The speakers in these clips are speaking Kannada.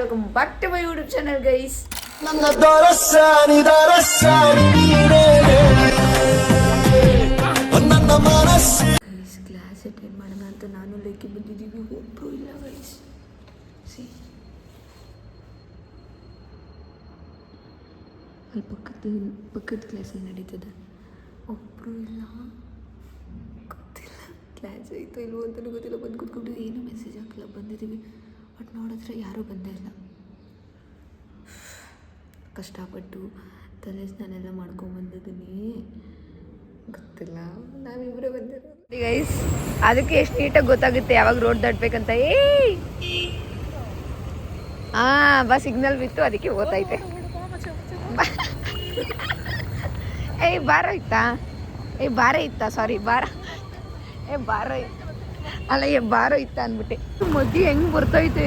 Welcome back to my YouTube channel guys. Class attend ಮಾಡೋಣ ಅಂತ ನಾನು ಲೇಕಿ ಬಂದಿದ್ದೀವಿ, ಒಬ್ಬರು ಇಲ್ಲ ಗೈಸ್. ಅಲ್ಲಿ ಪಕ್ಕದ ಕ್ಲಾಸಲ್ಲಿ ನಡೀತದೆ, ಒಬ್ಬರು ಇಲ್ಲ, ಗೊತ್ತಿಲ್ಲ ಕ್ಲಾಸ್ ಆಯಿತು ಇಲ್ವೋ ಅಂತಲೂ ಗೊತ್ತಿಲ್ಲ. ಬಂದು ಕೂತ್ಕೊಂಡು ಏನೂ ಮೆಸೇಜ್ ಹಾಕಿಲ್ಲ, ಬಂದಿದ್ದೀವಿ ಬಟ್ ನೋಡಿದ್ರೆ ಯಾರೂ ಬಂದೇ ಇಲ್ಲ. ಕಷ್ಟಪಟ್ಟು ತಲೆ ಸ್ನಾನೆಲ್ಲ ಮಾಡ್ಕೊಂಬಂದಿದ್ದೀನಿ, ಗೊತ್ತಿಲ್ಲ ನಾವಿಬ್ಬರೇ ಬಂದಿರೋದು ಗೈಸ್. ಅದಕ್ಕೆ ಎಷ್ಟು ನೀಟಾಗಿ ಗೊತ್ತಾಗುತ್ತೆ ಯಾವಾಗ ರೋಡ್ ದಾಟ್ಬೇಕಂತ. ಹಾಂ ಸಿಗ್ನಲ್ ಬಿತ್ತು, ಅದಕ್ಕೆ ಗೊತ್ತೈತೆ. ಬಾರ ಇತ್ತಾ ಸಾರಿ ಬಾರ ಇತ್ತು ಅಲ್ಲ, ಬಾರೋ ಇತ್ತ ಅಂದ್ಬಿಟ್ಟೆ. ಮಧ್ಯೆ ಹೆಂಗ್ ಬರ್ತೈತೆ,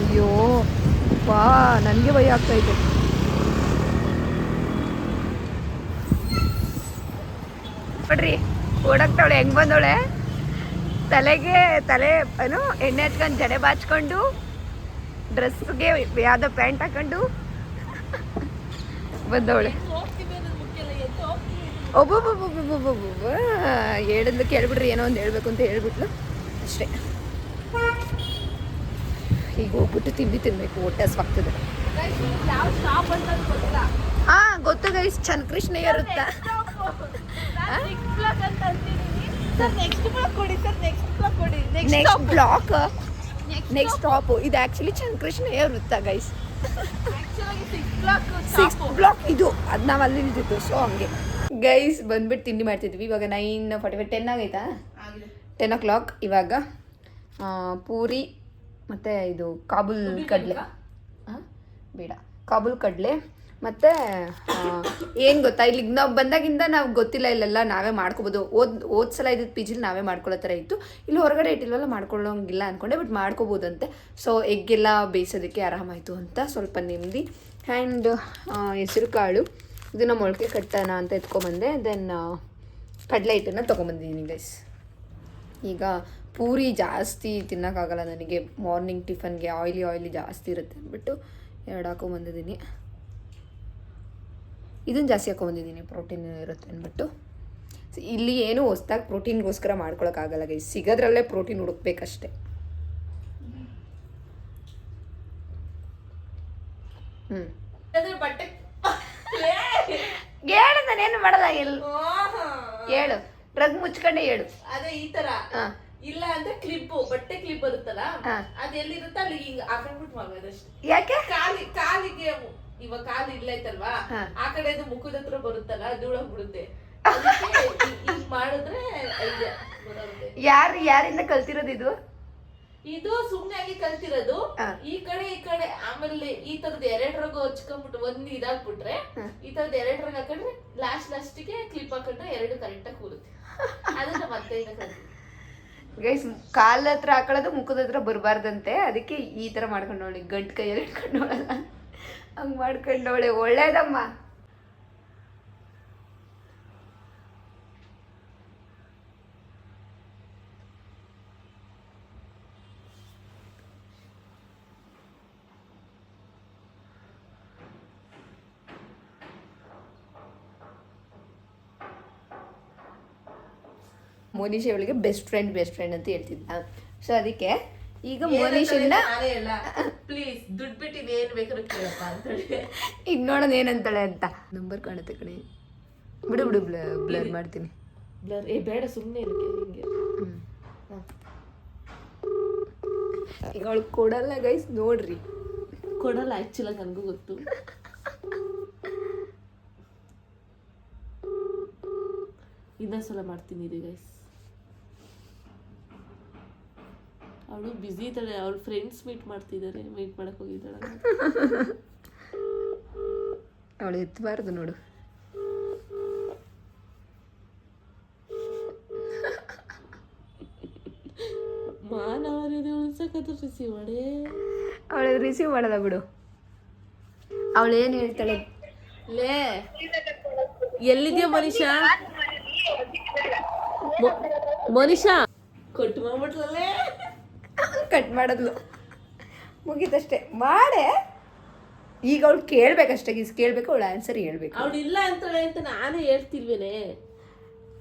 ಅಯ್ಯೋ ಬಾ, ನನಗೆ ಭಯ ಆಗ್ತೈತೆ. ನೋಡ್ರಿ ಓಡಾಕ್ತಾವಳೆ ಹೆಂಗ್ ಬಂದವಳೆ, ತಲೆ ಏನು ಎಣ್ಣೆ ಹಚ್ಕೊಂಡು ಜಡೆ ಬಾಚ್ಕೊಂಡು ಡ್ರೆಸ್ಗೆ ಯಾವುದೋ ಪ್ಯಾಂಟ್ ಹಾಕೊಂಡು ಬಂದವಳೆ. ಒಬ್ಬೊಬ್ಬೊಬ್ಬೊಬ್ಬೊಬ್ಬೊಬ್ಬ ಹೇಳಿದ್ಲು, ಕೇಳ್ಬಿಡ್ರಿ ಏನೋ ಒಂದು ಹೇಳ್ಬೇಕು ಅಂತ ಹೇಳ್ಬಿಟ್ಲು ಅಷ್ಟೇ. ಈಗ ಹೋಗ್ಬಿಟ್ಟು ತಿನ್ಬೇಕು, ಹೊಟ್ಟೆ ಹಸ್ವಾಗ್ತದೆ. ಹಾಂ ಗೊತ್ತು ಗೈಸ್, ಚನ್ನಕೃಷ್ಣಯ್ಯ ಇರುತ್ತಾ. ನೆಕ್ಸ್ಟ್ ಸ್ಟಾಪ್ ಇದು ಆ್ಯಕ್ಚುಲಿ ಚನ್ನಕೃಷ್ಣಯ್ಯ ವೃತ್ತ ಗೈಸ್. 6th ಬ್ಲಾಕ್ ಇದು, ಅದು ನಾವು ಅಲ್ಲಿ ನಿಲ್ತಿತ್ತು. ಸೊ ಹಂಗೆ ಗೈಸ್ ಬಂದ್ಬಿಟ್ಟು ತಿಂಡಿ ಮಾಡ್ತಿದ್ವಿ. ಇವಾಗ 9:45 10 ಆಗೈತಾ, 10 o'clock. ಇವಾಗ ಪೂರಿ ಮತ್ತು ಇದು ಕಾಬೂಲ್ ಕಡಲೆ, ಬೇಡ ಕಾಬೂಲ್ ಕಡಲೆ ಮತ್ತು ಏನು ಗೊತ್ತಾ, ಇಲ್ಲಿಗೆ ನಾವು ಬಂದಾಗಿಂದ ನಾವು ಗೊತ್ತಿಲ್ಲ, ಇಲ್ಲೆಲ್ಲ ನಾವೇ ಮಾಡ್ಕೊಬೋದು. ಓದ್ ಸಲ ಇದ್ದಿದ್ದು ಪಿ ಜಿಲಿ ನಾವೇ ಮಾಡ್ಕೊಳ್ಳೋ ಥರ ಇತ್ತು. ಇಲ್ಲಿ ಹೊರಗಡೆ ಇಟ್ಟಿಲ್ವಲ್ಲ, ಮಾಡ್ಕೊಳ್ಳೋಂಗಿಲ್ಲ ಅಂದ್ಕೊಂಡೆ, ಬಟ್ ಮಾಡ್ಕೋಬೋದಂತೆ. ಸೊ ಎಗ್ಗೆಲ್ಲ ಬೇಯಿಸೋದಕ್ಕೆ ಆರಾಮಾಯಿತು ಅಂತ ಸ್ವಲ್ಪ ನೆಮ್ಮದಿ. ಆ್ಯಂಡ್ ಹೆಸರು ಕಾಳು ಇದನ್ನು ಮೊಳಕೆ ಕಟ್ಟೋಣ ಅಂತ ಎತ್ಕೊಂಬಂದೆ. ದೆನ್ ಕಡಲೆ ಹಿಟ್ಟನ್ನು ತೊಗೊಂಬಂದಿದ್ದೀನಿ ಗೈಸ್. ಈಗ ಪೂರಿ ಜಾಸ್ತಿ ತಿನ್ನೋಕ್ಕಾಗಲ್ಲ ನನಗೆ, ಮಾರ್ನಿಂಗ್ ಟಿಫನ್ಗೆ ಆಯ್ಲಿ ಜಾಸ್ತಿ ಇರುತ್ತೆ ಅಂದ್ಬಿಟ್ಟು 2 ಹಾಕೊಂಬಂದಿದ್ದೀನಿ. ಇದನ್ನು ಜಾಸ್ತಿ ಹಾಕೊಂಬಂದಿದ್ದೀನಿ, ಪ್ರೋಟೀನ್ ಇರುತ್ತೆ ಅಂದ್ಬಿಟ್ಟು. ಇಲ್ಲಿ ಏನೂ ಹೊಸ್ದಾಗಿ ಪ್ರೋಟೀನ್ಗೋಸ್ಕರ ಮಾಡ್ಕೊಳಕ್ಕಾಗಲ್ಲ ಗೈಸ್, ಸಿಗೋದ್ರಲ್ಲೇ ಪ್ರೋಟೀನ್ ಹುಡುಕ್ಬೇಕಷ್ಟೆ. ಬಟ್ಟೆ ಹೇಳು, ನಾನೇನು ಮಾಡಲ್ಲ. ಹೇಳು, ರಗ್ ಮುಚ್ಕೊಂಡೆ ಹೇಳು. ಅದೇ ಈ ತರ ಇಲ್ಲ ಅಂದ್ರೆ ಕ್ಲಿಪ್, ಬಟ್ಟೆ ಕ್ಲಿಪ್ ಬರುತ್ತಲ್ಲ, ಅದ್ ಎಲ್ಲಿರುತ್ತೆ ಅಲ್ಲಿ ಹಿಂಗ್ ಹಾಕೊಂಡ್ಬಿಟ್ಟು ಮಾಡೋದಷ್ಟೇ. ಯಾಕೆ ಕಾಲಿಗೆ ಇವಾಗ ಕಾಲು ಇಲ್ಲೈತಲ್ವಾ, ಆ ಕಡೆ ಅದು ಮುಖದ ಹತ್ರ ಬರುತ್ತಲ್ಲ, ಧೂಳೋಗ್ಬಿಡುತ್ತೆ. ಹಿಂಗ್ ಮಾಡಿದ್ರೆ ಯಾರಿಂದ ಕಲ್ತಿರೋದು ಇದು? ಇದು ಸುಮ್ನೆ ಆಗಿ ಕಲ್ತಿರೋದು. ಈ ಕಡೆ ಆಮೇಲೆ ಈ ತರದ್ 2 ರಗ್ ಹಚ್ಕೊಂಡ್ಬಿಟ್ಟು ಒಂದ್ ಇದಾಗ್ಬಿಟ್ರೆ, ಈ ತರದ್ 2 ರಗ್ ಹಾಕೊಂಡ್ರೆ ಲಾಸ್ಟ್ಗೆ ಕ್ಲಿಪ್ ಹಾಕೊಂಡ್ರೆ 2 ಕರೆಕ್ಟ್ ಆಗಿ ಕೂರುತ್ತೆ. ಅದನ್ನ ಮತ್ತೆ ಗೈಸ್, ಕಾಲ ಹತ್ರ ಹಾಕೊಳ್ಳೋದು ಮುಖದ ಹತ್ರ ಬರಬಾರ್ದಂತೆ, ಅದಕ್ಕೆ ಈ ಥರ ಮಾಡ್ಕೊಂಡವಳೆ, ಗಂಟು ಕೈಯಲ್ಲಿ ಇಟ್ಕೊಂಡವಳಲ್ಲ, ಹಂಗೆ ಮಾಡ್ಕೊಂಡವಳೆ. ಒಳ್ಳೇದಮ್ಮ. ಮೋನಿಶ್ ಅವಳಿಗೆ ಬೆಸ್ಟ್ ಫ್ರೆಂಡ್ ಅಂತ ಹೇಳ್ತಿದ್ದ. ಸೊ ಅದಕ್ಕೆ ಈಗ ಮೋನಿಶನ್ನ ಪ್ಲೀಸ್ ದುಡ್ಡು ಬಿಟ್ಟು ಏನು ಬೇಕಾದ್ರೂ ಕೇಳಪ್ಪ ಅಂತೇಳಿ ಈಗ ನೋಡೋಣ ಏನಂತಾಳೆ ಅಂತ. ನಂಬರ್ ಕಾಣುತ್ತೆ ಕಣೆ, ಬಿಡು ಬ್ಲರ್ ಮಾಡ್ತೀನಿ. ಬ್ಲರ್ ಬೇಡ, ಸುಮ್ಮನೆ ಹಿಂಗೆ. ಈಗ ಅವಳು ಕೊಡಲ್ಲ ಗೈಸ್, ನೋಡ್ರಿ. ಕೊಡಲ್ಲ ಆ್ಯಕ್ಚುಲಾಗಿ, ನನಗೂ ಗೊತ್ತು. ಇನ್ನೊಂದ್ಸಲ ಮಾಡ್ತೀನಿ ರೀ ಗೈಸ್. ಅವಳು ಬ್ಯುಸಿ ಇದ್ದಾಳೆ, ಅವಳ ಫ್ರೆಂಡ್ಸ್ ಮೀಟ್ ಮಾಡಕ್ಕೆ ಹೋಗಿದ್ದಾಳೆ. ಅವಳು ಎತ್ತಬಾರ್ದು ನೋಡು. ಮಾನವರಿಗೆ ಉಳ್ಸಕತ್ರ ರಿಸೀವ್ ಮಾಡಿ, ಅವಳು ರಿಸೀವ್ ಮಾಡಲ್ಲ ಬಿಡು. ಅವಳು ಏನು ಹೇಳ್ತಾಳೆ, ಲೇ ಎಲ್ಲಿದ್ಯಾ ಮನೀಷಾ, ಮನೀಷಾ ಕೊಟ್ಟು ಮಾಡ್ಬಿಟ್ಲಲ್ಲೇ. ಕಟ್ ಮಾಡಿದ್ಲು, ಮುಗೀತಷ್ಟೇ. ಮಾಡೇ ಈಗ ಅವಳು ಕೇಳ್ಬೇಕಷ್ಟೇ, ಕೇಳಬೇಕು, ಅವಳು ಆನ್ಸರ್ ಹೇಳ್ಬೇಕು. ಅವಳು ಇಲ್ಲ ಅಂತಾಳೆ ಅಂತ ನಾನು ಹೇಳ್ತಿಲ್ವೇನೆ.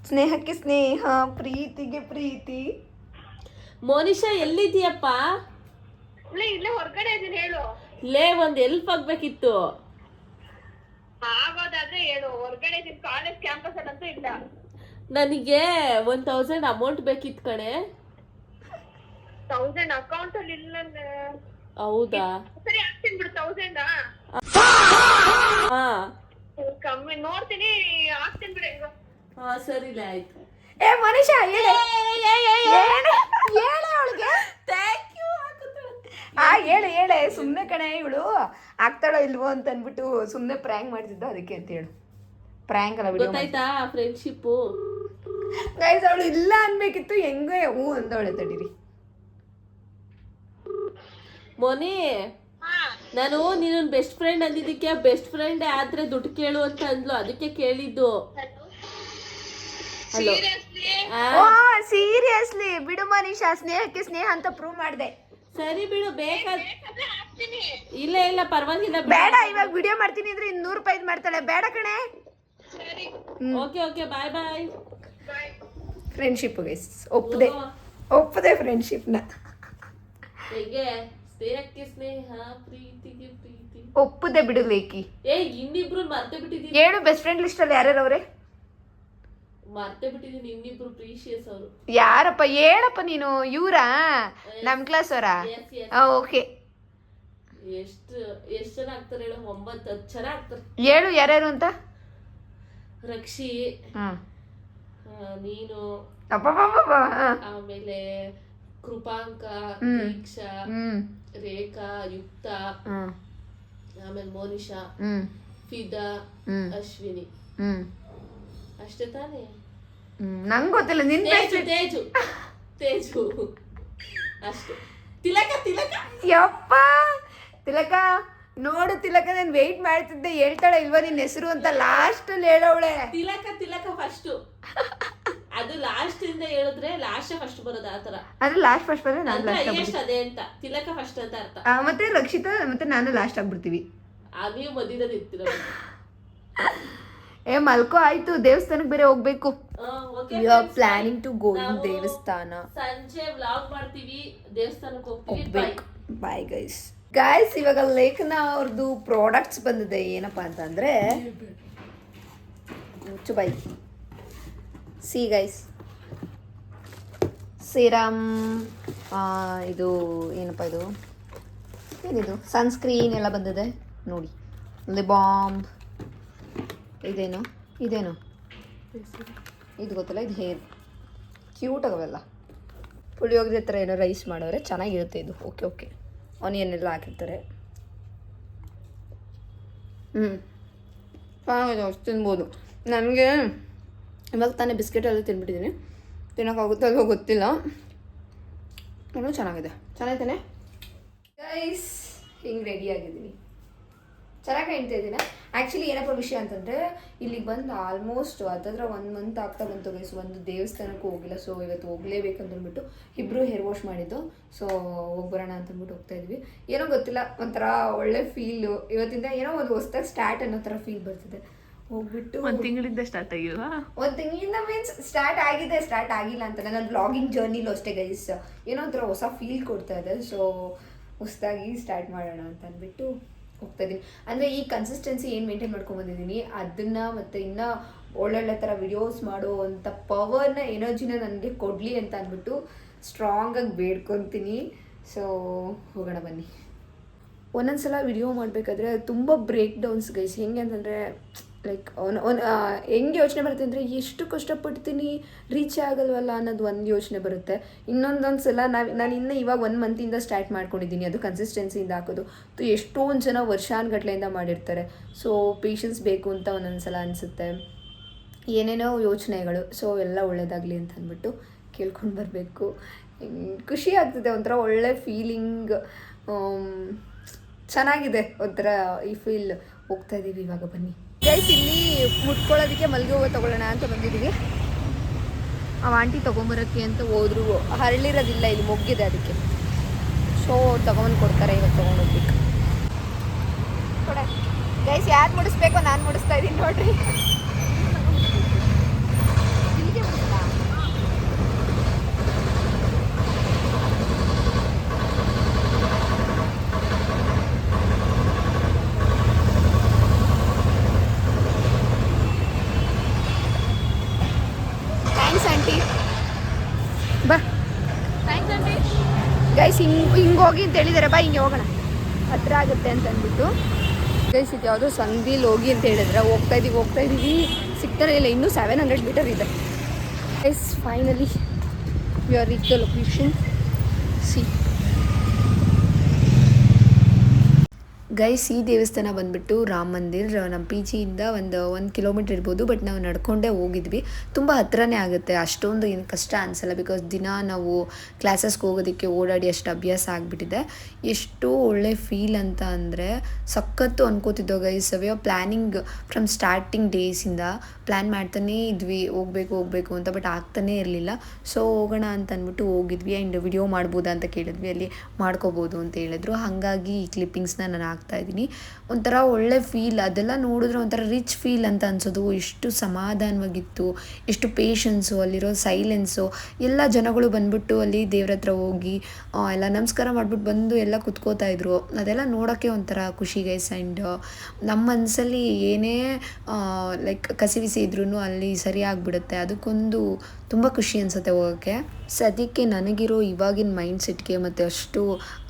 ಸ್ನೇಹಕ್ಕೆ ಸ್ನೇಹ, ಪ್ರೀತಿಗೆ ಪ್ರೀತಿ. ಮೋನಿಶಾ ಎಲ್ಲಿದ್ದೀಯಪ್ಪ? ಇಲ್ಲೇ ಹೊರಗಡೆ ಇದೀನಿ, ಹೇಳು. ಲೇ ಒಂದ್ ಹೆಲ್ಪ್ ಆಗ್ಬೇಕಿತ್ತು. ಆಗೋದಾದ್ರೆ ಹೇಳು. ಹೊರಗಡೆ ಇದೀನಿ, ಕಾಲೇಜ್ ಕ್ಯಾಂಪಸ್ ಅಲ್ಲಂತೂ ಇಲ್ಲ. ನನಗೆ 1000 ಅಮೌಂಟ್ ಬೇಕಿತ್ತು ಕಣೆ. 1000 ಅಕೌಂಟ್ ಅಲ್ಲಿ ಇಲ್ಲ. ಹೌದಾ? ಸರಿ ಹಾಕ್ತೀನಿ ಬಿಡು 1000. ಹಾ ಕಮ್ಮಿ ನೋಡ್ತೀನಿ, ಹಾಕ್ತೀನಿ ಬಿಡು ಈಗ. ಹಾ ಸರಿಲೇ ಆಯ್ತು. ಏ ಮನೀಷಾ ಹೇಳೆ ಅವಳಿಗೆ. Thank you. ಹೇಳೆ ಸುಮ್ಮನೆ ಕಣೆ, ಇವಳು ಆಗ್ತಾಳೋ ಇಲ್ವೋ ಅಂತ ಅಂದ್ಬಿಟ್ಟು ಸುಮ್ಮನೆ ಪ್ರ್ಯಾಂಕ್ ಮಾಡ್ತಿದ್ದ, ಅದಕ್ಕೆ ಅಂತ ಹೇಳು. ಪ್ರ್ಯಾಂಕ್ ಅಲ್ಲ, ವಿಡಿಯೋ. ಗೊತ್ತಾಯ್ತಾ ಫ್ರೆಂಡ್ಶಿಪ್ಪು? ಗೈಸ್ ಅವಳು ಇಲ್ಲ ಅನ್ಬೇಕಿತ್ತು, ಹೆಂಗೆ ಹೂ ಅಂದವಳೆ. ತಡೀರಿ ಮೋನಿ, ನಾನು ನೀನು ಬೆಸ್ಟ್ ಫ್ರೆಂಡ್ ಅಂದಿದ್ದಕ್ಕೆ ಬೆಸ್ಟ್ ಫ್ರೆಂಡ್ ಆದ್ರೆ ದುಡ್ಡು ಕೇಳು ಅಂತ ಅಂದ್ಲು, ಅದಕ್ಕೆ ಕೇಳಿದ್ದು. ಹಲೋ. ಸೀರಿಯಸ್ಲಿ ಬಿಡು ಮನೀಷಾ, ಸ್ನೇಹಕ್ಕೆ ಸ್ನೇಹ ಅಂತ ಪ್ರೂವ್ ಮಾಡಿದೆ. ಸರಿ ಬಿಡು, ಬೇಕಾದ. ಇಲ್ಲ ಇಲ್ಲ ಪರವಾಗಿಲ್ಲ, ಬೇಡ. ಇವಾಗ ವಿಡಿಯೋ ಮಾಡ್ತೀನಿ ಅಂದ್ರೆ 200 ರೂಪಾಯಿ ಮಾಡ್ತಾಳೆ. ಬೇಡ ಕಣೆ. Okay okay, bye bye. Friendship guys, ಒಪ್ಪದೆ ಫ್ರೆಂಡ್ಶಿಪ್ನ. ಹೇಗೆ ಸ್ನೇಹಕ್ಕೆ ಸ್ನೇಹ, ಪ್ರೀತಿಗೆ ಪ್ರೀತಿ. ಒಪ್ಪದೆ ಬಿಡು ಲೇಕಿ. ಇನ್ನಿಬ್ರು ಮರ್ತೆ ಬಿಟ್ಟಿದೀನಿ. ಹೇಳು ಬೆಸ್ಟ್ ಫ್ರೆಂಡ್ ಲಿಸ್ಟ್ ಅಲ್ಲಿ ಯಾರ್ಯಾರು ಅವ್ರೆ? ಮರ್ತೆ ಬಿಟ್ಟಿದೀನಿ, ಇನ್ನಿಬ್ರು ಪ್ರೀಶಿಯಸ್ ಅವರು. ಯಾರಪ್ಪ? ಹೇಳಪ್ಪ ನೀನು. ಇವ್ರಾ ನಮ್ ಕ್ಲಾಸ್ ಅವರಾ? ಓಕೆ. ಎಷ್ಟು ಜನ ಆಗ್ತಾರೆ ಹೇಳು? 9-10 ಜನ ಆಗ್ತಾರೆ. ಹೇಳು ಯಾರ್ಯಾರು ಅಂತ. ರಕ್ಷಿ, ನೀನು, ಆಮೇಲೆ ಕೃಪಾಂಕ, ದೀಕ್ಷಾ, ರೇಖಾ, ಯುಕ್ತ, ಆಮೇಲೆ ಮೋನಿಶಾ, ಫಿದಾ, ಅಶ್ವಿನಿ. ಅಷ್ಟೇ ತಾನೇ? ನಂಗೆ ಗೊತ್ತಿಲ್ಲ. ತೇಜು ಅಷ್ಟೇ. ತಿಲಕ ಯಪ್ಪ ತಿಲಕ ನೋಡು. ತಿಲಕ ನಾನು ವೆಯ್ಟ್ ಮಾಡ್ತಿದ್ದೆ, ಹೇಳ್ತಾಳೆ ಇಲ್ವಾ ನಿನ್ನ ಹೆಸರು ಅಂತ. ಲಾಸ್ಟ್ ಅಲ್ಲಿ ಹೇಳವಳೆ ತಿಲಕ ಫಸ್ಟ್. ಅದು ಲಾಸ್ಟ್ ಇಂದ ಹೇಳಿದ್ರೆ ಲಾಸ್ಟ್ ಫಸ್ಟ್ ಬರೋದು, ಆತರ. ಅಂದ್ರೆ ಲಾಸ್ಟ್ ಫಸ್ಟ್ ಬಂದ್ರೆ ನಾನು ಲಾಸ್ಟ್ ಅದೇ ಅಂತ. ತಿಲಕ ಫಸ್ಟ್ ಅಂತ ಅರ್ಥ. ಮತ್ತೆ ರಕ್ಷಿತಾ ಮತ್ತೆ ನಾನು ಲಾಸ್ಟ್ ಆಗ್ಬಿಡ್ತೀವಿ. ನೀವು ಮಧ್ಯದಲ್ಲಿ ಇರ್ತೀರ. ಮಲ್ಕೋ, ಆಯ್ತು. ದೇವಸ್ಥಾನಕ್ಕೆ ಬೇರೆ ಹೋಗ್ಬೇಕು. ಪ್ಲಾನಿಂಗ್ ಟು ಗೋ ಇನ್ ದೇವಸ್ಥಾನ. ಸಂಜೆ ವ್ಲಾಗ್ ಮಾಡ್ತೀವಿ, ದೇವಸ್ಥಾನಕ್ಕೆ ಹೋಗ್ತೀವಿ. Bye guys. ಇವಾಗ ಲೇಖನ ಅವ್ರದ್ದು ಪ್ರಾಡಕ್ಟ್ಸ್ ಬಂದಿದೆ. ಏನಪ್ಪಾ ಅಂತಂದ್ರೆ ಬಾಯ್ ಸಿ ಗೈಸ್, ಸೀರಮ್, ಇದು ಏನಪ್ಪ, ಇದು ಏನಿದು ಸನ್ಸ್ಕ್ರೀನ್ ಎಲ್ಲ ಬಂದಿದೆ ನೋಡಿ. ಲಿಬಾಮ್, ಇದೇನು ಇದು ಗೊತ್ತಲ್ಲ, ಇದು ಹೇರ್ ಕ್ಯೂಟ್ ಆಗವೆಲ್ಲ. ಪುಳಿಯೋಗರೆ ಥರ ಏನೋ ರೈಸ್ ಮಾಡೋರೆ, ಚೆನ್ನಾಗಿರುತ್ತೆ ಇದು. ಓಕೆ ಆನಿಯನ್ ಎಲ್ಲ ಹಾಕಿರ್ತಾರೆ. ಅಷ್ಟು ತಿನ್ಬೋದು. ನನಗೆ ಇವಾಗ ತಾನೇ ಬಿಸ್ಕೆಟ್ ಎಲ್ಲ ತಿನ್ಬಿಟ್ಟಿದ್ದೀನಿ, ತಿನ್ನೋಕ್ಕಾಗುತ್ತೆ ಅಲ್ವೋ ಗೊತ್ತಿಲ್ಲ. ಇನ್ನೂ ಚೆನ್ನಾಗಿದ್ದಾನೆ ಗೈಸ್. ಹಿಂಗೆ ರೆಡಿ ಆಗಿದ್ದೀನಿ, ಚೆನ್ನಾಗಿ ಕಾಣ್ತಾ ಇದ್ದೀನಿ. ಆ್ಯಕ್ಚುಲಿ ಏನಪ್ಪ ವಿಷಯ ಅಂತಂದರೆ, ಇಲ್ಲಿಗೆ ಬಂದು ಆಲ್ಮೋಸ್ಟ್ ಅದರ 1 ಮಂತ್ ಆಗ್ತಾ ಬಂತು ಗೈಸ್. ಒಂದು ದೇವಸ್ಥಾನಕ್ಕೂ ಹೋಗಿಲ್ಲ. ಸೊ ಇವತ್ತು ಹೋಗ್ಲೇಬೇಕಂತಂದ್ಬಿಟ್ಟು ಇಬ್ಬರು ಹೇರ್ ವಾಶ್ ಮಾಡಿದ್ದು. ಸೊ ಹೋಗ್ಬರೋಣ ಅಂತಂದ್ಬಿಟ್ಟು ಹೋಗ್ತಾ ಇದ್ವಿ. ಏನೋ ಗೊತ್ತಿಲ್ಲ, ಒಂಥರ ಒಳ್ಳೆ ಫೀಲು. ಇವತ್ತಿಂದ ಏನೋ ಒಂದು ಹೊಸ್ದಾಗಿ ಸ್ಟಾರ್ಟ್ ಅನ್ನೋ ಥರ ಫೀಲ್ ಬರ್ತಿದೆ. ಹೋಗ್ಬಿಟ್ಟು 1 ತಿಂಗಳಿಂದ ಸ್ಟಾರ್ಟ್ ಆಗಿಲ್ವಾ? 1 ತಿಂಗಳಿಂದ ಮೀನ್ಸ್ ಸ್ಟಾರ್ಟ್ ಆಗಿಲ್ಲ ಅಂತ ನನ್ನ ಬ್ಲಾಗಿಂಗ್ ಜರ್ನಿಲೂ ಅಷ್ಟೇ ಗೈಸ್. ಏನೋ ಒಂಥರ ಹೊಸ ಫೀಲ್ ಕೊಡ್ತಾ ಇದೆ. ಸೊ ಹೊಸದಾಗಿ ಸ್ಟಾರ್ಟ್ ಮಾಡೋಣ ಅಂತ ಅಂದ್ಬಿಟ್ಟು ಹೋಗ್ತಾ ಇದ್ದೀನಿ. ಅಂದರೆ ಈ ಕನ್ಸಿಸ್ಟೆನ್ಸಿ ಏನು ಮೇಂಟೈನ್ ಮಾಡ್ಕೊಂಡ್ಬಂದಿದ್ದೀನಿ ಅದನ್ನು, ಮತ್ತು ಇನ್ನೂ ಒಳ್ಳೊಳ್ಳೆ ಥರ ವಿಡಿಯೋಸ್ ಮಾಡೋ ಅಂಥ ಪವರ್ನ, ಎನರ್ಜಿನ ನನಗೆ ಕೊಡಲಿ ಅಂತ ಅಂದ್ಬಿಟ್ಟು ಸ್ಟ್ರಾಂಗಾಗಿ ಬೇಡ್ಕೊತೀನಿ. ಸೊ ಹೋಗೋಣ ಬನ್ನಿ. ಒಂದೊಂದ್ಸಲ ವಿಡಿಯೋ ಮಾಡಬೇಕಾದ್ರೆ ತುಂಬ ಬ್ರೇಕ್ ಡೌನ್ಸ್ ಗೈಸ್. ಹೆಂಗೆ ಅಂತಂದರೆ ಲೈಕ್ ಹೆಂಗೆ ಯೋಚನೆ ಬರುತ್ತೆ ಅಂದರೆ, ಎಷ್ಟು ಕಷ್ಟಪಡ್ತೀನಿ ರೀಚ್ ಆಗಲ್ವಲ್ಲ ಅನ್ನೋದು ಒಂದು ಯೋಚನೆ ಬರುತ್ತೆ. ಇನ್ನೊಂದೊಂದು ಸಲ ನಾನು ಇನ್ನೂ ಇವಾಗ 1 ಮಂತಿಂದ ಸ್ಟಾರ್ಟ್ ಮಾಡ್ಕೊಂಡಿದ್ದೀನಿ, ಅದು ಕನ್ಸಿಸ್ಟೆನ್ಸಿಯಿಂದ ಹಾಕೋದು. ಎಷ್ಟೊಂದು ಜನ ವರ್ಷಾನುಗಟ್ಲೆಯಿಂದ ಮಾಡಿರ್ತಾರೆ. ಸೊ ಪೇಷನ್ಸ್ ಬೇಕು ಅಂತ ಒಂದೊಂದು ಸಲ ಅನಿಸುತ್ತೆ, ಏನೇನೋ ಯೋಚನೆಗಳು. ಸೊ ಎಲ್ಲ ಒಳ್ಳೇದಾಗಲಿ ಅಂತ ಅಂದ್ಬಿಟ್ಟು ಕೇಳ್ಕೊಂಡು ಬರಬೇಕು. ಖುಷಿ ಆಗ್ತಿದೆ, ಒಂಥರ ಒಳ್ಳೆ ಫೀಲಿಂಗ್, ಚೆನ್ನಾಗಿದೆ ಒಂಥರ ಈ ಫೀಲ್. ಹೋಗ್ತಾ ಇದ್ದೀವಿ ಇವಾಗ, ಬನ್ನಿ ಗೈಸ್. ಇಲ್ಲಿ ಮುಟ್ಕೊಳ್ಳೋದಕ್ಕೆ ಮಲ್ಲಿಗೆ ಹೂವು ತೊಗೊಳ್ಳೋಣ ಅಂತ ಬಂದಿದ್ದೀವಿ. ಆ ಆಂಟಿ ತೊಗೊಂಬರೋಕ್ಕೆ ಅಂತ ಹೋದ್ರು, ಹರಳಿರೋದಿಲ್ಲ ಇಲ್ಲಿ, ಮೊಗ್ಗಿದೆ ಅದಕ್ಕೆ. ಸೊ ತೊಗೊಂಡು ಕೊಡ್ತಾರೆ, ಇವತ್ತು ತೊಗೊಂಡೋಗ್ಬೇಕು. ಕೊಡ ಗೈಸ್, ಯಾರು ಮುಡಿಸ್ಬೇಕೋ ನಾನು ಮುಡಿಸ್ತಾ ಇದ್ದೀನಿ ನೋಡ್ರಿ. ಇಲ್ಲಿಗೆ ಮುಡಿಸ್ಲಾ? Thanks aunty. ಬಾ ಥ್ಯಾಂಕ್ಸ್ ಆಂಟಿ. ಗೈಸ್ ಹಿಂಗೆ ಹೋಗಿ ಅಂತ ಹೇಳಿದ್ದಾರೆ, ಬಾ ಹಿಂಗೆ ಹೋಗೋಣ, ಹತ್ರ ಆಗುತ್ತೆ ಅಂತ ಅಂದ್ಬಿಟ್ಟು. ಗೈಸ್ ಇದು ಯಾವುದೋ ಸಂಧಿಲಿ ಹೋಗಿ ಅಂತ ಹೇಳಿದ್ರೆ ಹೋಗ್ತಾ ಇದ್ದೀವಿ, ಸಿಗ್ತಾನೆ ಇಲ್ಲ. ಇನ್ನೂ 700 ಮೀಟರ್ ಇದೆ. Guys finally we are reach the location. C guys, ಈ ದೇವಸ್ಥಾನ ಬಂದುಬಿಟ್ಟು ರಾಮ ಮಂದಿರ್. ನಮ್ಮ ಪಿ ಜಿಯಿಂದ ಒಂದು 1 ಕಿಲೋಮೀಟ್ರ್ ಇರ್ಬೋದು, ಬಟ್ ನಾವು ನಡ್ಕೊಂಡೇ ಹೋಗಿದ್ವಿ. ತುಂಬ ಹತ್ರನೇ ಆಗುತ್ತೆ, ಅಷ್ಟೊಂದು ಏನು ಕಷ್ಟ ಅನಿಸಲ್ಲ. ಬಿಕಾಸ್ ದಿನ ನಾವು ಕ್ಲಾಸಸ್ಗೆ ಹೋಗೋದಕ್ಕೆ ಓಡಾಡಿ ಅಷ್ಟು ಅಭ್ಯಾಸ ಆಗಿಬಿಟ್ಟಿದೆ. ಎಷ್ಟು ಒಳ್ಳೆ ಫೀಲ್ ಅಂತ ಅಂದರೆ ಸಖತ್ತು ಅನ್ಕೋತಿದ್ದೋ guys. We are planning from starting ಡೇಸಿಂದ ಪ್ಲ್ಯಾನ್ ಮಾಡ್ತಾನೇ ಇದ್ವಿ, ಹೋಗಬೇಕು ಅಂತ, ಬಟ್ ಆಗ್ತಾನೇ ಇರಲಿಲ್ಲ. ಸೊ ಹೋಗೋಣ ಅಂತ ಅಂದ್ಬಿಟ್ಟು ಹೋಗಿದ್ವಿ. ಆ್ಯಂಡ್ ವಿಡಿಯೋ ಮಾಡ್ಬೋದಾ ಅಂತ ಕೇಳಿದ್ವಿ, ಅಲ್ಲಿ ಮಾಡ್ಕೋಬೋದು ಅಂತ ಹೇಳಿದ್ರು. ಹಾಗಾಗಿ ಈ ಕ್ಲಿಪ್ಪಿಂಗ್ಸ್ನ ನಾನು ಹಾಕ್ತಾ ಇದ್ದೀನಿ. ಒಂಥರ ಒಳ್ಳೆ ಫೀಲ್, ಅದೆಲ್ಲ ನೋಡಿದ್ರೆ ಒಂಥರ ರಿಚ್ ಫೀಲ್ ಅಂತ ಅನ್ಸೋದು. ಎಷ್ಟು ಸಮಾಧಾನವಾಗಿತ್ತು, ಎಷ್ಟು ಪೇಷನ್ಸು, ಅಲ್ಲಿರೋ ಸೈಲೆನ್ಸು. ಎಲ್ಲ ಜನಗಳು ಬಂದ್ಬಿಟ್ಟು ಅಲ್ಲಿ ದೇವ್ರ ಹತ್ರ ಹೋಗಿ ಎಲ್ಲ ನಮಸ್ಕಾರ ಮಾಡಿಬಿಟ್ಟು ಬಂದು ಎಲ್ಲ ಕುತ್ಕೋತಾ ಇದ್ರು. ಅದೆಲ್ಲ ನೋಡೋಕ್ಕೆ ಒಂಥರ ಖುಷಿ ಗೈಸ್. ಆ್ಯಂಡ್ ನಮ್ಮ ಮನಸ್ಸಲ್ಲಿ ಏನೇ ಲೈಕ್ ಕಸಿವಿಸಿ ಇದ್ರೂ ಅಲ್ಲಿ ಸರಿ ಆಗಿಬಿಡುತ್ತೆ. ಅದಕ್ಕೊಂದು ತುಂಬ ಖುಷಿ ಅನಿಸುತ್ತೆ ಹೋಗೋಕ್ಕೆ. ಸದ್ಯಕ್ಕೆ ನನಗಿರೋ ಇವಾಗಿನ ಮೈಂಡ್ ಸೆಟ್ಗೆ ಮತ್ತು ಅಷ್ಟು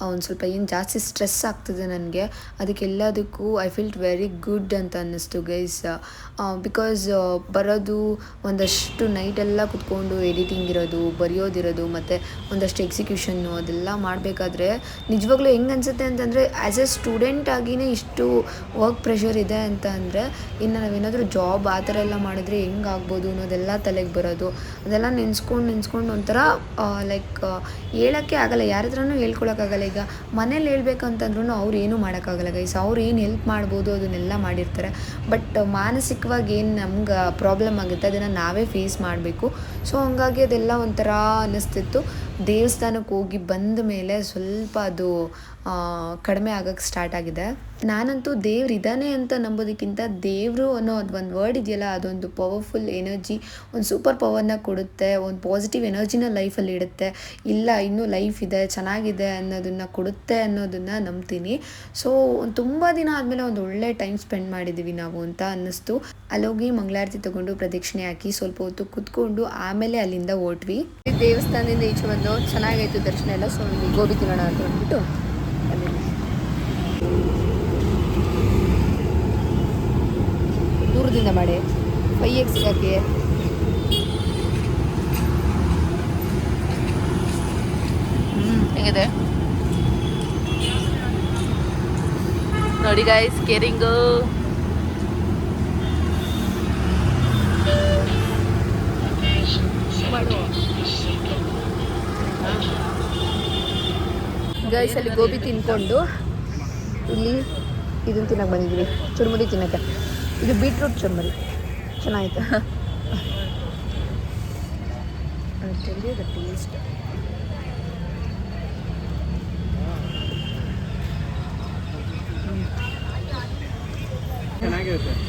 ಒಂದು ಸ್ವಲ್ಪ ಏನು ಜಾಸ್ತಿ ಸ್ಟ್ರೆಸ್ ಆಗ್ತದೆ ನನಗೆ, ಅದಕ್ಕೆಲ್ಲದಕ್ಕೂ ಐ ಫೀಲ್ಟ್ ವೆರಿ ಗುಡ್ ಅಂತ ಅನ್ನಿಸ್ತು ಗೈಸ್. ಬಿಕಾಸ್ ಬರೋದು ಒಂದಷ್ಟು ನೈಟೆಲ್ಲ ಕುತ್ಕೊಂಡು ಎಡಿಟಿಂಗ್ ಇರೋದು, ಬರೆಯೋದಿರೋದು, ಮತ್ತು ಒಂದಷ್ಟು ಎಕ್ಸಿಕ್ಯೂಷನ್ನು ಅದೆಲ್ಲ ಮಾಡಬೇಕಾದ್ರೆ ನಿಜವಾಗ್ಲೂ ಹೆಂಗೆ ಅನಿಸುತ್ತೆ ಅಂತಂದರೆ ಆ್ಯಸ್ ಎ ಸ್ಟೂಡೆಂಟ್ ಆಗಿಯೇ ಇಷ್ಟು ವರ್ಕ್ ಪ್ರೆಷರ್ ಇದೆ ಅಂತ ಅಂದರೆ ಇನ್ನು ನಾವೇನಾದರೂ ಜಾಬ್ ಆ ಥರ ಎಲ್ಲ ಮಾಡಿದ್ರೆ ಹೆಂಗೆ ಆಗ್ಬೋದು ಅನ್ನೋದೆಲ್ಲ ತಲೆಗೆ ಬರೋದು. ಅದೆಲ್ಲ ನೆನೆಸ್ಕೊಂಡು ಒಂಥರ ಲೈಕ್ ಹೇಳೋಕ್ಕೆ ಆಗಲ್ಲ, ಯಾರ ಹತ್ರನೂ ಹೇಳ್ಕೊಳಕ್ಕಾಗಲ್ಲ. ಈಗ ಮನೇಲಿ ಹೇಳ್ಬೇಕಂತಂದ್ರೂ ಅವ್ರು ಏನೂ ಮಾಡೋಕ್ಕಾಗಲ್ಲ ಗೈಸ್. ಅವ್ರು ಏನು ಹೆಲ್ಪ್ ಮಾಡ್ಬೋದು ಅದನ್ನೆಲ್ಲ ಮಾಡಿರ್ತಾರೆ. ಬಟ್ ಮಾನಸಿಕವಾಗಿ ಏನು ನಮ್ಗೆ ಪ್ರಾಬ್ಲಮ್ ಆಗುತ್ತೆ ಅದನ್ನು ನಾವೇ ಫೇಸ್ ಮಾಡಬೇಕು. ಸೊ ಹಂಗಾಗಿ ಅದೆಲ್ಲ ಒಂಥರ ಅನ್ನಿಸ್ತಿತ್ತು. ದೇವಸ್ಥಾನಕ್ಕೆ ಹೋಗಿ ಬಂದ ಮೇಲೆ ಸ್ವಲ್ಪ ಅದು ಕಡಿಮೆ ಆಗೋಕ್ಕೆ ಸ್ಟಾರ್ಟ್ ಆಗಿದೆ. ನಾನಂತೂ ದೇವ್ರು ಇದ್ದಾನೆ ಅಂತ ನಂಬೋದಕ್ಕಿಂತ ದೇವರು ಅನ್ನೋ ಅದೊಂದು ವರ್ಡ್ ಇದೆಯಲ್ಲ, ಅದೊಂದು ಪವರ್ಫುಲ್ ಎನರ್ಜಿ, ಒಂದು ಸೂಪರ್ ಪವರ್ನ ಕೊಡುತ್ತೆ, ಒಂದು ಪಾಸಿಟಿವ್ ಎನರ್ಜಿನ ಲೈಫಲ್ಲಿ ಇಡುತ್ತೆ. ಇಲ್ಲ ಇನ್ನೂ ಲೈಫ್ ಇದೆ, ಚೆನ್ನಾಗಿದೆ ಅನ್ನೋದನ್ನು ಕೊಡುತ್ತೆ ಅನ್ನೋದನ್ನು ನಂಬ್ತೀನಿ. ಸೊ ತುಂಬ ದಿನ ಆದಮೇಲೆ ಒಂದು ಒಳ್ಳೆ ಟೈಮ್ ಸ್ಪೆಂಡ್ ಮಾಡಿದ್ದೀವಿ ನಾವು ಅಂತ ಅನ್ನಿಸ್ತು. ಅಲ್ಲೋಗಿ ಮಂಗಳಾರತಿ ತೊಗೊಂಡು ಪ್ರದಕ್ಷಿಣೆ ಹಾಕಿ ಸ್ವಲ್ಪ ಹೊತ್ತು ಕುತ್ಕೊಂಡು ಆಮೇಲೆ ಅಲ್ಲಿಂದ ಹೊರಟ್ವಿ. ದೇವಸ್ಥಾನದಿಂದ ಈಚೆ ಬಂದು ಚೆನ್ನಾಗಾಯಿತು ದರ್ಶನ ಎಲ್ಲ. ಸೊ ಇಲ್ಲಿ ಗೋಬಿ ತಿನ್ನೋಣ ಅಂತ ಅಂದ್ಬಿಟ್ಟು ಅಲ್ಲಿ ದೂರದಿಂದ ಮಾಡಿ 5x ಸಿಗೋಕ್ಕೆ ಹೇಗಿದೆ ನೋಡಿ ಗೈಸ್, ಕೇರಿಂಗು ಗೈಸ್. ಅಲ್ಲಿ ಗೋಬಿ ತಿನ್ಕೊಂಡು ಇಲ್ಲಿ ಇದನ್ನು ತಿನ್ನಕ್ಕೆ ಬಂದಿದ್ವಿ, ಚುರುಮುರಿ ತಿನ್ನಕ್ಕೆ. ಇದು ಬೀಟ್ರೂಟ್ ಚುರುಮುರಿ ಚೆನ್ನಾಗಿತ್ತು. ದ ಟೇಸ್ಟ್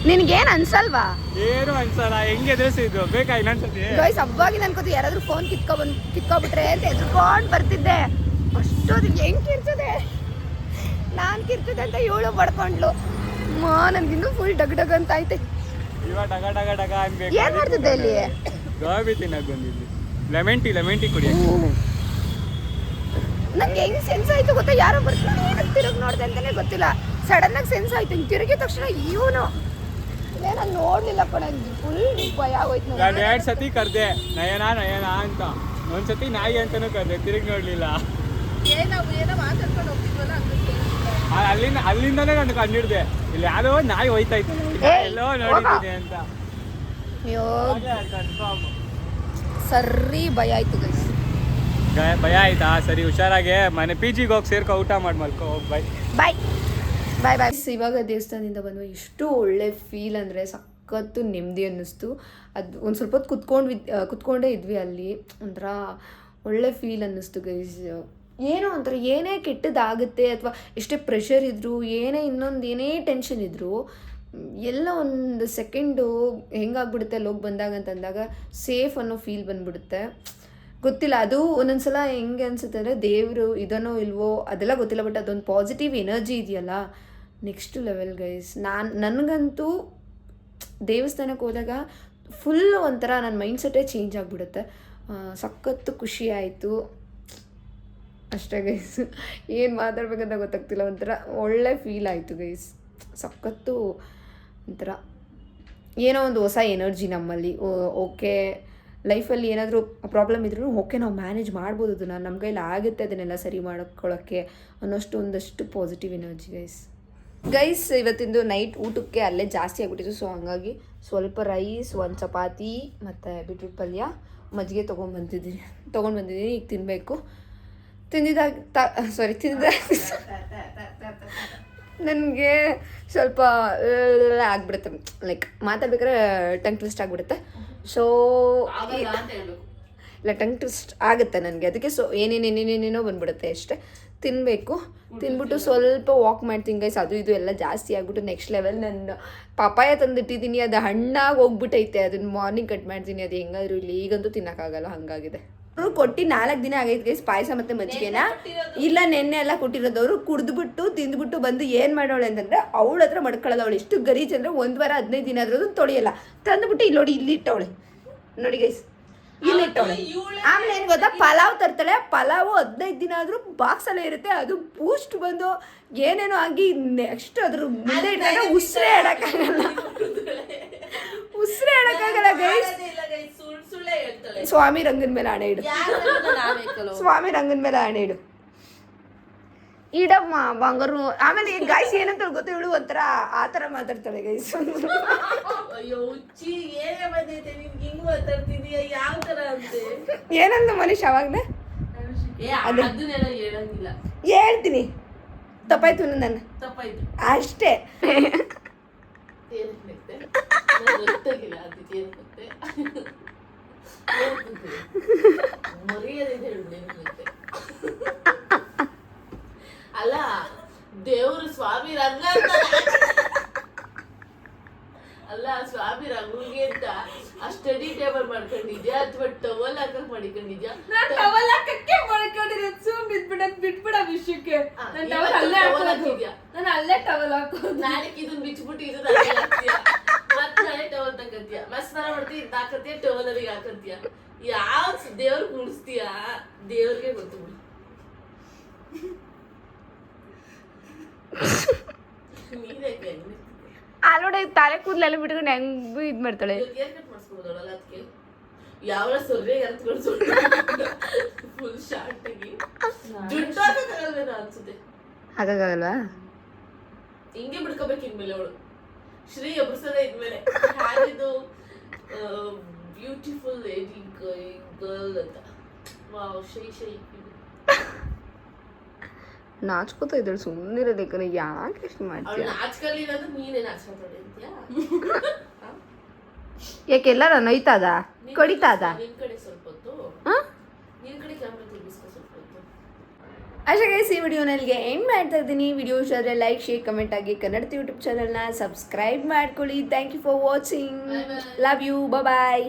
ನಿನಗೇನು ಅನ್ಸಲ್ವಾ? ಏನು ಅನ್ಸಲ್ಲ, ಹೆಂಗೆ ಎದುರಿಸಿದ್ದು ಬೇಕಾ ಇನ್ನೊಂದ್ಸತಿ? ಗೈಸ್ ಹಬ್ಬವಾಗಿ ನನ್ಕೋತಿ ಯಾರಾದ್ರೂ ಫೋನ್ ಕಿತ್ಕೊಬಿಟ್ರೆ ಅಂತ ಎದ್ಕೊಂಡು ಬರ್ತಿದ್ದೆ. ಅಷ್ಟೊಂದು ಹೆಂಗೆ ಕಿರ್ತದೆ, ನಾನು ಕಿರ್ತದೆ ಅಂತ ಇವಳು ಬಡ್ಕೊಂಡ್ಲು. ನನಗಿನ್ನೂ ಫುಲ್ ಡಗ್ ಅಂತ ಐತೆ. ಇವಾಗ ಡಗ ಡಗ ಡಗ ಅನ್ಬೇಕು. ಏನ್ ಮಾಡ್ತಿದ್ದೆ ಇಲ್ಲಿ? ಗೋಬಿ ತಿನ್ನಕ್ ಬಂದಿದ್ವಿ. ಲೆಮನ್ ಟೀ ಕುಡಿ. ನಂಗೆ ಹೆಂಗ್ ಸೆನ್ಸ್ ಆಯ್ತು ಗೊತ್ತಾ, ಯಾರೋ ಬರ್ತಾರೆ ತಿರುಗಿ ನೋಡ್ದೆ ಅಂತಾನೆ ಗೊತ್ತಿಲ್ಲ. ಸಡನ್ ಆಗಿ ಸೆನ್ಸ್ ಆಯ್ತು. ಹಿಂಗೆ ತಿರುಗಿದ ತಕ್ಷಣ ಇವನು ನಾನು ನೋಡ್ಲಿಲ್ಲ ಕಣ, ಫುಲ್ ಭಯ ಆಗೋಯ್ತು. ನಾನು 2 ಸತಿ ಕರ್ದೆ ನಯನ ಅಂತ. ಒಂದ್ಸತಿ ನಾಯಿ ಅಂತಾನೂ ಕರ್ದೆ, ತಿರುಗಿ ನೋಡ್ಲಿಲ್ಲ. ಏನೋ ಮಾತಾಡ್ಕೊಂಡು ಹೋಗ್ತಿದ್ವಲ್ಲ, ಅಲ್ಲಿಂದನೇ ನಾನು ಕಂಡಿಡ್ದೆ, ಇಲ್ಲಿ ಯಾರೋ ನಾಯಿ ಹೋಯ್ತಾ ಇತ್ತು, ಎಲ್ಲೋ ನೋಡಿದ್ದೀನಿ ಅಂತ. ಸರಿ ಭಯ ಆಯ್ತು ಗೈಸ್. ಭಯ ಆಯ್ತಾ? ಸರಿ, ಹುಷಾರಾಗೆ ಮನೆ PGಗೆ ಹೋಗಿ ಸೇರ್ಕೊ, ಊಟ ಮಾಡಿ ಮಲ್ಕೊ ಹೋಗಿ. ಬಾಯ್. ಇವಾಗ ದೇವಸ್ಥಾನದಿಂದ ಬಂದು ಎಷ್ಟು ಒಳ್ಳೆ ಫೀಲ್ ಅಂದರೆ ಸಖತ್ತು ನೆಮ್ಮದಿ ಅನ್ನಿಸ್ತು. ಅದು ಒಂದು ಸ್ವಲ್ಪ ಹೊತ್ತು ಕುತ್ಕೊಂಡೇ ಇದ್ವಿ ಅಲ್ಲಿ. ಒಂಥರ ಒಳ್ಳೆ ಫೀಲ್ ಅನ್ನಿಸ್ತು ಗೈಸ್. ಏನೋ ಒಂಥರ ಏನೇ ಕೆಟ್ಟದಾಗುತ್ತೆ ಅಥವಾ ಎಷ್ಟೇ ಪ್ರೆಷರ್ ಇದ್ದರೂ ಏನೇ ಟೆನ್ಷನ್ ಇದ್ದರೂ ಎಲ್ಲ ಒಂದು ಸೆಕೆಂಡು ಹೆಂಗಾಗ್ಬಿಡುತ್ತೆ ಅಲ್ಲಿ ಹೋಗಿ ಬಂದಾಗ ಅಂತಂದಾಗ ಸೇಫ್ ಅನ್ನೋ ಫೀಲ್ ಬಂದ್ಬಿಡುತ್ತೆ. ಗೊತ್ತಿಲ್ಲ, ಅದು ಒಂದೊಂದು ಸಲ ಹೆಂಗೆ ಅನಿಸುತ್ತೆ ಅಂದರೆ ದೇವರು ಇದನ್ನೋ ಇಲ್ವೋ ಅದೆಲ್ಲ ಗೊತ್ತಿಲ್ಲ, ಬಟ್ ಅದೊಂದು ಪಾಸಿಟಿವ್ ಎನರ್ಜಿ ಇದೆಯಲ್ಲ ನೆಕ್ಸ್ಟ್ ಲೆವೆಲ್ ಗೈಸ್. ನನಗಂತೂ ದೇವಸ್ಥಾನಕ್ಕೆ ಹೋದಾಗ ಫುಲ್ ಒಂಥರ ನನ್ನ ಮೈಂಡ್ಸೆಟ್ಟೇ ಚೇಂಜ್ ಆಗಿಬಿಡುತ್ತೆ. ಸಖತ್ತು ಖುಷಿ ಆಯಿತು ಅಷ್ಟೇ ಗೈಸ್. ಏನು ಮಾತಾಡ್ಬೇಕಂತ ಗೊತ್ತಾಗ್ತಿಲ್ಲ, ಒಂಥರ ಒಳ್ಳೆ ಫೀಲ್ ಆಯಿತು ಗೈಸ್. ಸಖತ್ತು ಒಂಥರ ಏನೋ ಒಂದು ಹೊಸ ಎನರ್ಜಿ ನಮ್ಮಲ್ಲಿ. ಓಕೆ, ಲೈಫಲ್ಲಿ ಏನಾದರೂ ಪ್ರಾಬ್ಲಮ್ ಇದ್ರೂ ಓಕೆ ನಾವು ಮ್ಯಾನೇಜ್ ಮಾಡ್ಬೋದು, ಅದನ್ನು ನಮ್ಮ ಕೈಲಿ ಆಗುತ್ತೆ ಅದನ್ನೆಲ್ಲ ಸರಿ ಮಾಡ್ಕೊಳ್ಳೋಕ್ಕೆ ಅನ್ನೋಷ್ಟು ಒಂದಷ್ಟು ಪಾಸಿಟಿವ್ ಎನರ್ಜಿ ಗೈಸ್. ಇವತ್ತಿಂದು ನೈಟ್ ಊಟಕ್ಕೆ ಅಲ್ಲೇ ಜಾಸ್ತಿ ಆಗಿಬಿಟ್ಟಿತ್ತು, ಸೊ ಹಂಗಾಗಿ ಸ್ವಲ್ಪ ರೈಸ್, ಒಂದು ಚಪಾತಿ ಮತ್ತು ಬೀಟ್ರೂಟ್ ಪಲ್ಯ, ಮಜ್ಜಿಗೆ ತೊಗೊಂಡು ಬಂದಿದ್ದೀನಿ. ಈಗ ತಿನ್ನಬೇಕು. ತಿಂದಿದಾಗ ನನಗೆ ಸ್ವಲ್ಪ ಆಗಿಬಿಡುತ್ತೆ, ಲೈಕ್ ಮಾತಾಡ್ಬೇಕಾದ್ರೆ ಟಂಗ್ ಟ್ವಿಸ್ಟ್ ಆಗಿಬಿಡುತ್ತೆ. ಸೊ ಇಲ್ಲ, ಟಂಗ್ ಟ್ವಿಸ್ಟ್ ಆಗುತ್ತೆ ನನಗೆ, ಅದಕ್ಕೆ ಸೊ ಏನೇನೇನೇನೇನೋ ಬಂದ್ಬಿಡುತ್ತೆ ಅಷ್ಟೇ. ತಿನ್ನಬೇಕು, ತಿನ್ಬಿಟ್ಟು ಸ್ವಲ್ಪ ವಾಕ್ ಮಾಡ್ತೀನಿ ಗೈಸ್. ಅದು ಇದು ಎಲ್ಲ ಜಾಸ್ತಿ ಆಗಿಬಿಟ್ಟು ನೆಕ್ಸ್ಟ್ ಲೆವೆಲ್. ನಾನು ಪಪಾಯ ತಂದಿಟ್ಟಿದ್ದೀನಿ, ಅದು ಹಣ್ಣಾಗಿ ಹೋಗ್ಬಿಟ್ಟೈತೆ, ಅದನ್ನು ಮಾರ್ನಿಂಗ್ ಕಟ್ ಮಾಡ್ತೀನಿ. ಅದು ಹೆಂಗಾದ್ರು ಇಲ್ಲಿ ಈಗಂತೂ ತಿನ್ನೋಕ್ಕಾಗಲ್ಲ, ಹಾಗಾಗಿದೆ. ಅವರು ಕೊಟ್ಟು 4 ದಿನ ಆಗೈತೆ ಗೈಸ್ ಪಾಯಸ ಮತ್ತು ಮಜ್ಜಿಗೆನ. ಇಲ್ಲ, ನೆನ್ನೆ ಎಲ್ಲ ಕೊಟ್ಟಿರೋದು. ಅವರು ಕುಡಿದ್ಬಿಟ್ಟು ತಿಂದ್ಬಿಟ್ಟು ಬಂದು ಏನು ಮಾಡೋಳೆ ಅಂತಂದರೆ ಅವಳ ಹತ್ರ ಮಡ್ಕೊಳ್ಳೋದು. ಅವಳು ಎಷ್ಟು ಗರೀಜ್ ಅಂದರೆ 1 ವಾರ 15 ದಿನ ಆದ್ರೂ ತೊಳೆಯಲ್ಲ. ತಂದುಬಿಟ್ಟು ಇಲ್ಲಿ ನೋಡಿ, ಇಲ್ಲಿ ಇಟ್ಟವಳೆ ನೋಡಿ ಗೈಸ್, ಇಲ್ಲಿ ಇಟ್ಟವಳೆ. ಆಮೇಲೆ ಏನು ಗೊತ್ತಾ, ಪಲಾವ್ ತರ್ತಾಳೆ. ಪಲಾವು 15 ದಿನ ಆದರೂ ಬಾಕ್ಸಲ್ಲೇ ಇರುತ್ತೆ. ಅದು ಬೂಸ್ಟ್ ಬಂದು ಏನೇನೋ ಆಗಿ ನೆಕ್ಸ್ಟ್ ಅದ್ರ ಮುಂದೆ ಇಟ್ಟಾಗ ಉಸಿರೇ ಆಡೋಕ್ಕಾಗಲ್ಲ ಗೈಸ್. ಸ್ವಾಮಿ ರಂಗನ ಮೇಲೆ ಆಣೆ ಇಡು, ಸ್ವಾಮಿ ರಂಗನ ಮೇಲೆ ಆಣೆ ಇಡು, ಇಡಮ್ಮ ಬಂಗಾರು. ಆಮೇಲೆ ಗೈಸ್ ಏನಂತ ಗೊತ್ತ, ಇವಳು ಒಂಥರ ಆ ಥರ ಮಾತಾಡ್ತಾಳೆ ಗೈಸ್. ಏನಂದ ಮನೀಶ್ ಅವಾಗಲೇ ಹೇಳ್ತೀನಿ, ತಪ್ಪಾಯ್ತು ನನ್ನ ಅಷ್ಟೇ. ಅಲ್ಲ, ದೇವರು ಸ್ವಾಮಿ ರಂಗ ಅಲ್ಲ, ಸ್ವಾಮಿ ರಂಗಗೆ ಅಂತ ಆ ಸ್ಟಡಿ ಟೇಬಲ್ ಮಾಡ್ಕೊಂಡಿದ್ಯಾ ಅಥವಾ ಟವಲ್ ಹಾಕಕ್ ಮಾಡಿಕೊಂಡಿದ್ಯಾ? ಟವಲ್ ಹಾಕಕ್ಕೆ ಮಾಡ್ಕೊಂಡಿರೋದು. ಸುಮ್ ಬಿಟ್ಬಿಡ ವಿಷಯಕ್ಕೆ. ನಾನು ಅಲ್ಲೇ ಟವಲ್ ಹಾಕೋದು. ನಾಳೆ ಇದನ್ನ ಬಿಚ್ಬಿಟ್ಟು ಇದನ್ನ ಹಾಕ್ತೀಯ, ಮತ್ತೆ ನಾಳೆ ಟವಲ್ ತಕತ್ತೀಯ, ಮಸ್ತಾನ ಮಾಡ್ತೀಯ, ಇದು ಹಾಕತ್ತೀಯ, ಟವಲ್ ಅಲ್ಲಿಗೆ ಹಾಕತ್ತೀಯ. ಯಾವ ದೇವ್ರ ಕುಣಿಸ್ತೀಯ? ದೇವ್ರಿಗೆ ಗೊತ್ತು ಬಿಡು. ಆಲ್ರೆಡಿ ತಲೆ ಕೂದಲೆಲ್ಲ ಬಿಟ್ಕೊಂಡು ಹೆಂಗ್ ಇದ್ ಮಾಡ್ತಾಳೆ. ಮಾಡಿಸ್ಬೋದಲ್ಲ, ಅದಕ್ಕೆ ಯಾವ ಸೊರ್ರೆ ಎರ್ತ್ಕೊಂಡು ಫುಲ್ ಶಾರ್ಟ್ ಆಗಿ ಜುಟ್ಟು ಹಾಕಕ್ಕಾಗಲ್ವೇನೋ ಅನ್ಸುತ್ತೆ. ಹಾಗಾಗಲ್ವಾ? ಹಿಂಗೆ ಬಿಡ್ಕೋಬೇಕು ಇನ್ಮೇಲೆ ಅವಳು. ಶ್ರೀ ಎಬ್ರಿಸೋದೇ ಇದ್ಮೇಲೆ ಹಾಗಿದ್ದು ಬ್ಯೂಟಿಫುಲ್ ಲೇಡಿ ಗರ್ಲ್ ಅಂತ. ವಾವ್, ಶೈ ನಾಚ್ಕೋತಾ ಇದ್ದಾಳೆ. ಸುಮ್ಮನಿರೋದಕ್ಕೆ ಯಾಕೆ ಎಷ್ಟು ಮಾಡ್ತೀಯ? ನಾಚ್ಕಲಿಲ್ಲ ಅಂದ್ರೆ ನೀನೇ ನಾಚ್ಕೊತಾಳೆ ಅಂತ್ಯಾ? ಯಾಕೆ ಎಲ್ಲಾರ ನೊಯ್ತಾದ ಕಡಿತಾದ? ನಿನ್ ಕಡೆ ಸ್ವಲ್ಪ ಹೊತ್ತು, ನಿನ್ ಕಡೆ ಕ್ಯಾಮ್ರಾ ತಿರ್ಗಿಸ್ಕೊ ಸ್ವಲ್ಪ ಹೊತ್ತು. ಅಷ್ಟೇ ಗೈಸ್, ಈ ವಿಡಿಯೋನಲ್ಲಿಗೆ ಎಂಡ್ ಮಾಡ್ತಾ ಇದ್ದೀನಿ. ವಿಡಿಯೋ ಇಷ್ಟ ಆದರೆ ಲೈಕ್, ಶೇರ್, ಕಮೆಂಟ್ ಆಗಿ ಕನ್ನಡ ಯೂಟ್ಯೂಬ್ ಚಾನಲ್ನ ಸಬ್ಸ್ಕ್ರೈಬ್ ಮಾಡ್ಕೊಳ್ಳಿ. Thank you for watching. Love you. Bye.